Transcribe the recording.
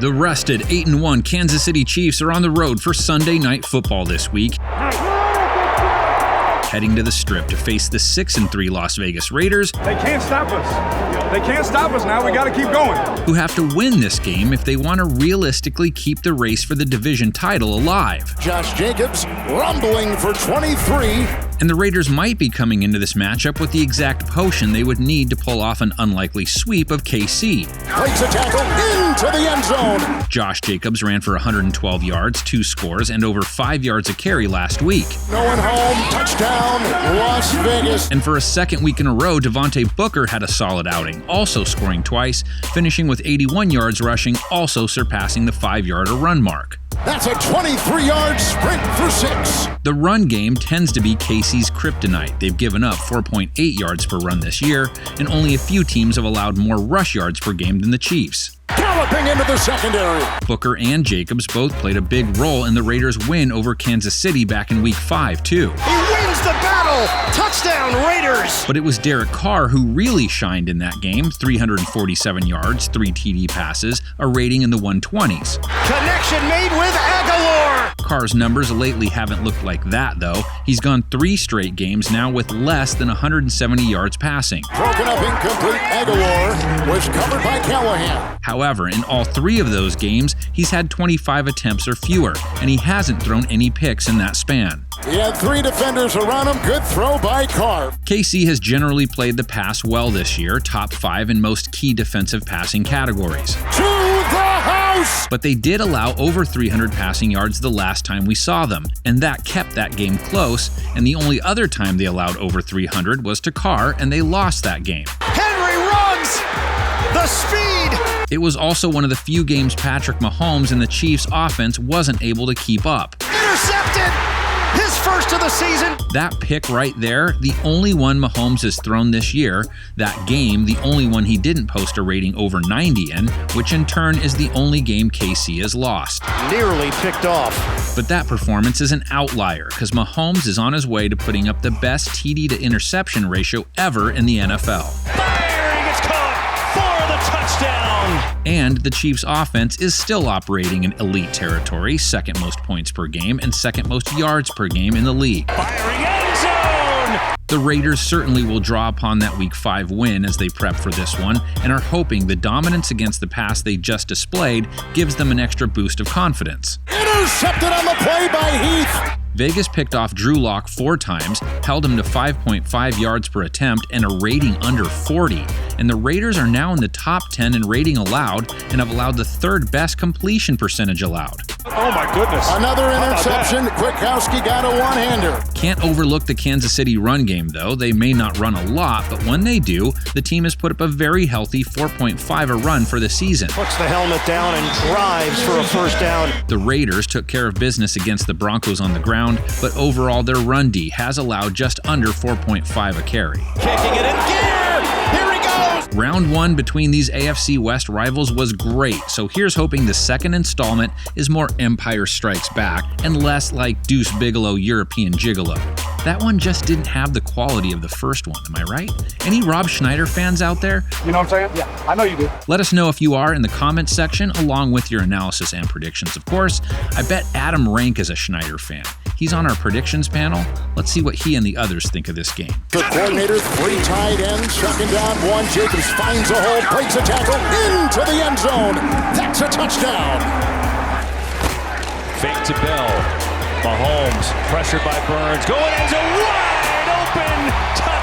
The rested 8-1 Kansas City Chiefs are on the road for Sunday Night Football this week, heading to the Strip to face the 6-3 Las Vegas Raiders. They can't stop us. They can't stop us now. We got to keep going. Who have to win this game if they want to realistically keep the race for the division title alive. Josh Jacobs rumbling for 23. And the Raiders might be coming into this matchup with the exact potion they would need to pull off an unlikely sweep of KC. Breaks a tackle into the end zone. Josh Jacobs ran for 112 yards, 2 scores, and over 5 yards a carry last week. Going home, touchdown, Las Vegas. And for a second week in a row, Devontae Booker had a solid outing, also scoring twice, finishing with 81 yards rushing, also surpassing the 5-yard run mark. That's a 23-yard sprint for 6. The run game tends to be KC's kryptonite. They've given up 4.8 yards per run this year, and only a few teams have allowed more rush yards per game than the Chiefs. Galloping into the secondary. Booker and Jacobs both played a big role in the Raiders' win over Kansas City back in Week 5, too. He wins the battle! Touchdown, Raiders! But it was Carr who really shined in that game. 347 yards, 3 TD passes, a rating in the 120s. Connection made with Aguilar! Carr's numbers lately haven't looked like that, though. He's gone 3 straight games now with less than 170 yards passing. Broken up incomplete. Aguilar was covered by Callahan. However, in all 3 of those games, he's had 25 attempts or fewer, and he hasn't thrown any picks in that span. He had 3 defenders around him. Good throw by Carr. KC has generally played the pass well this year, top 5 in most key defensive passing categories. To the house! But they did allow over 300 passing yards the last time we saw them, and that kept that game close, and the only other time they allowed over 300 was to Carr, and they lost that game. Henry runs! The speed! It was also one of the few games Patrick Mahomes and the Chiefs' offense wasn't able to keep up. Intercepted! His first of the season! That pick right there, the only one Mahomes has thrown this year. That game, the only one he didn't post a rating over 90 in, which in turn is the only game KC has lost. Nearly picked off. But that performance is an outlier, because Mahomes is on his way to putting up the best TD to interception ratio ever in the NFL. Firing, it's caught for the touchdown! And the Chiefs' offense is still operating in elite territory, second most points per game and second most yards per game in the league. Firing end zone! The Raiders certainly will draw upon that Week 5 win as they prep for this one, and are hoping the dominance against the pass they just displayed gives them an extra boost of confidence. Intercepted on the play by Heath! Vegas picked off Drew Lock 4 times, held him to 5.5 yards per attempt and a rating under 40. And the Raiders are now in the top 10 in rating allowed and have allowed the 3rd best completion percentage allowed. Oh my goodness. Another interception. Kwiatkowski got a one-hander. Can't overlook the Kansas City run game, though. They may not run a lot, but when they do, the team has put up a very healthy 4.5 a run for the season. Puts the helmet down and drives for a first down. The Raiders took care of business against the Broncos on the ground, but overall their run D has allowed just under 4.5 a carry. Kicking it in gear! Here he goes! Round 1 between these AFC West rivals was great, so here's hoping the second installment is more Empire Strikes Back and less like Deuce Bigalow European Gigolo. That one just didn't have the quality of the first one, am I right? Any Rob Schneider fans out there? You know what I'm saying? Yeah, I know you do. Let us know if you are in the comments section, along with your analysis and predictions, of course. I bet Adam Rank is a Schneider fan. He's on our predictions panel. Let's see what he and the others think of this game. The coordinator, 3 tight ends, 2nd down, 1. Jacobs finds a hole, breaks a tackle into the end zone. That's a touchdown. Fake to Bell. Mahomes pressured by Burns. Going end zone wide open.